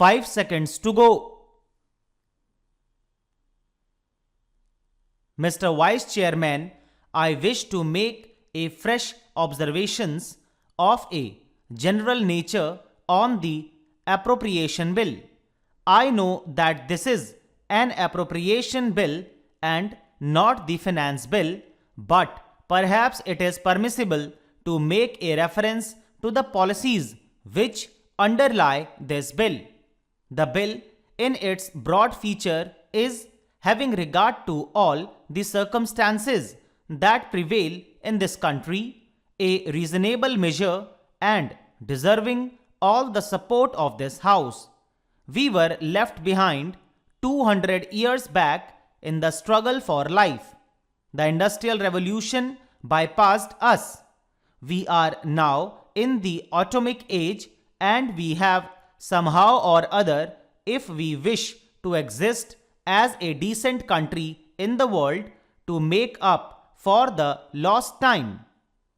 5 seconds to go. Mr. Vice Chairman, I wish to make a fresh observations of a general nature on the appropriation bill. I know that this is an appropriation bill and not the finance bill, but perhaps it is permissible to make a reference to the policies which underlie this bill. The bill, in its broad feature, is having regard to all the circumstances that prevail in this country, a reasonable measure and deserving all the support of this House. We were left behind 200 years back in the struggle for life. The Industrial Revolution bypassed us. We are now in the atomic age, and we have somehow or other, if we wish to exist as a decent country in the world, to make up for the lost time.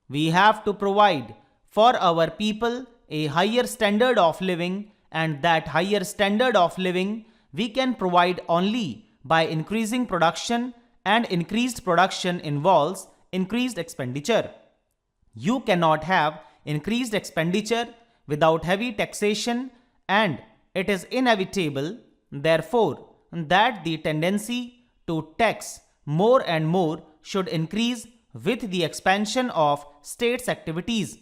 We have to provide for our people a higher standard of living, and that higher standard of living we can provide only by increasing production, and increased production involves increased expenditure. You cannot have increased expenditure without heavy taxation, and it is inevitable, therefore, that the tendency to tax more and more should increase with the expansion of states' activities.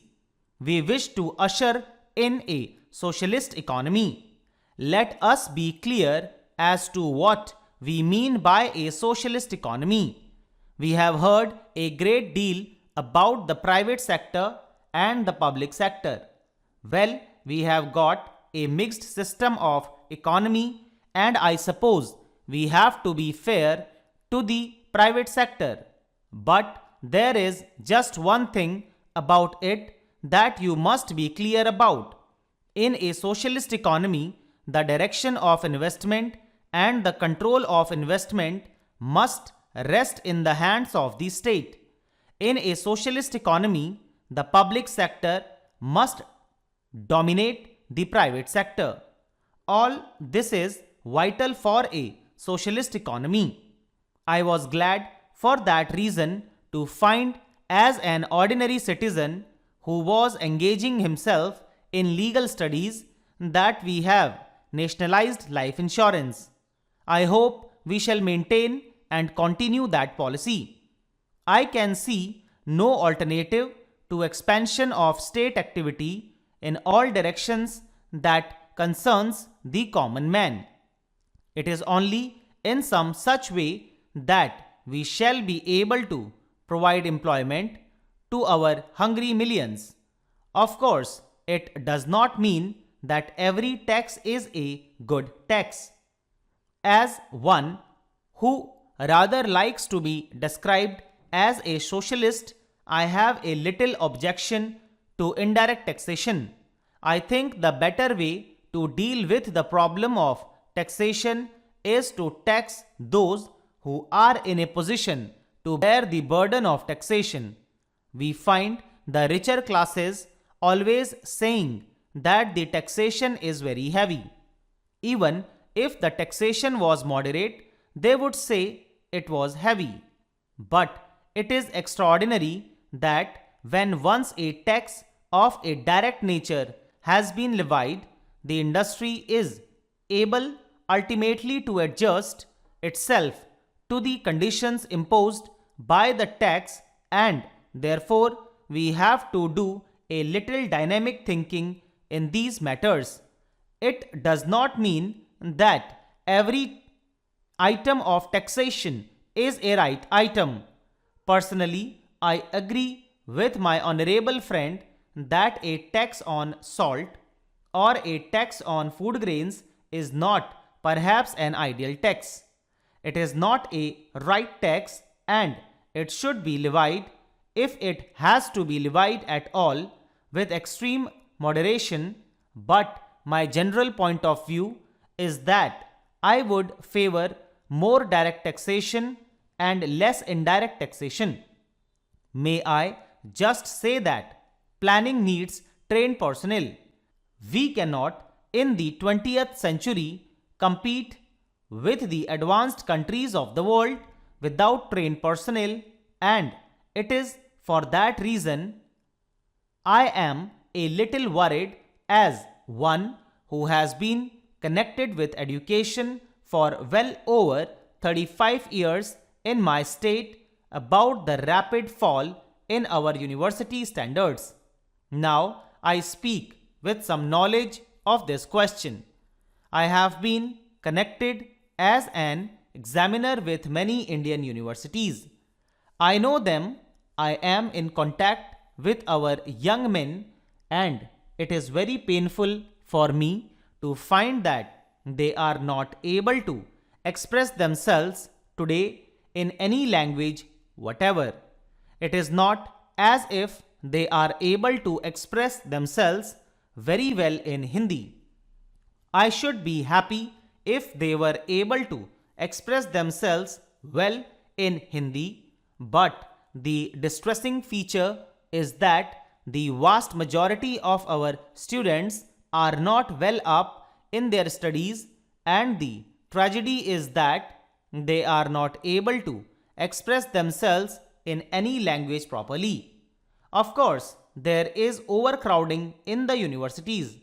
We wish to usher in a socialist economy. Let us be clear as to what we mean by a socialist economy. We have heard a great deal about the private sector and the public sector. Well, we have got a mixed system of economy, and I suppose we have to be fair to the private sector. But there is just one thing about it that you must be clear about. In a socialist economy, the direction of investment and the control of investment must rest in the hands of the state. In a socialist economy, the public sector must dominate the private sector. All this is vital for a socialist economy. I was glad for that reason to find, as an ordinary citizen who was engaging himself in legal studies, that we have nationalized life insurance. I hope we shall maintain and continue that policy. I can see no alternative to expansion of state activity in all directions that concerns the common man. It is only in some such way that we shall be able to provide employment to our hungry millions. Of course, it does not mean that every tax is a good tax. As one who rather likes to be described as a socialist, I have a little objection to indirect taxation. I think the better way to deal with the problem of taxation is to tax those who are in a position to bear the burden of taxation. We find the richer classes always saying that the taxation is very heavy. Even if the taxation was moderate, they would say it was heavy. But it is extraordinary that when once a tax of a direct nature has been levied, the industry is able ultimately to adjust itself to the conditions imposed by the tax, and therefore we have to do a little dynamic thinking in these matters. It does not mean that every item of taxation is a right item. Personally, I agree with my honorable friend that a tax on salt or a tax on food grains is not perhaps an ideal tax. It is not a right tax, and it should be levied, if it has to be levied at all, with extreme moderation. But my general point of view is that I would favor more direct taxation and less indirect taxation. May I just say that planning needs trained personnel. We cannot in the 20th century compete with the advanced countries of the world without trained personnel, and it is for that reason I am a little worried as one who has been connected with education for well over 35 years in my state about the rapid fall in our university standards. Now I speak with some knowledge of this question. I have been connected as an examiner with many Indian universities. I know them. I am in contact with our young men, and it is very painful for me to find that they are not able to express themselves today in any language whatever. It is not as if they are able to express themselves very well in Hindi. I should be happy if they were able to express themselves well in Hindi, but the distressing feature is that the vast majority of our students are not well up in their studies, and the tragedy is that they are not able to express themselves in any language properly. Of course, there is overcrowding in the universities.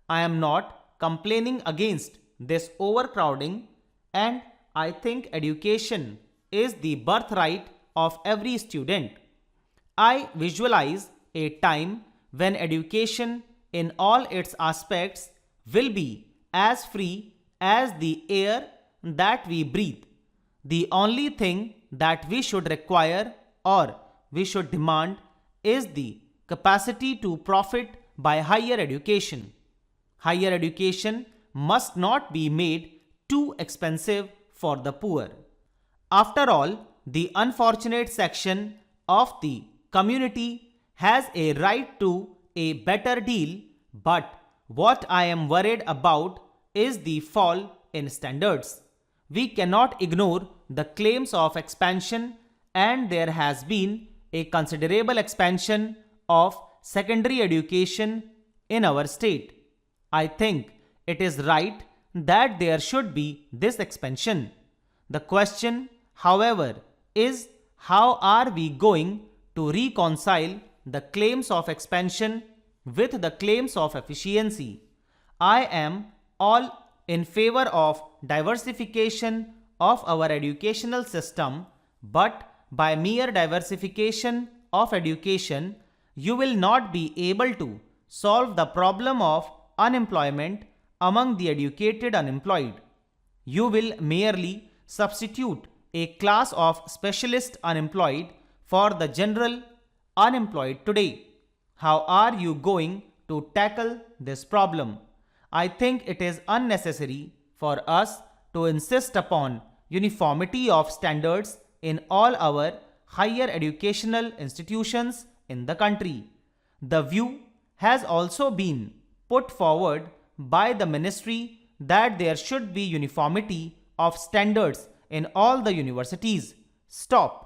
I am not complaining against this overcrowding, and I think education is the birthright of every student. I visualize a time when education in all its aspects will be as free as the air that we breathe. The only thing that we should require or we should demand is the capacity to profit by higher education. Higher education must not be made too expensive for the poor. After all, the unfortunate section of the community has a right to a better deal, but what I am worried about is the fall in standards. We cannot ignore the claims of expansion, and there has been a considerable expansion of secondary education in our state. I think it is right that there should be this expansion. The question, however, is how are we going to reconcile the claims of expansion with the claims of efficiency? I am all in favor of diversification of our educational system, but by mere diversification of education, you will not be able to solve the problem of unemployment among the educated unemployed. You will merely substitute a class of specialist unemployed for the general unemployed today. How are you going to tackle this problem? I think it is unnecessary for us to insist upon uniformity of standards in all our higher educational institutions in the country. The view has also been put forward by the ministry that there should be uniformity of standards in all the universities. Stop.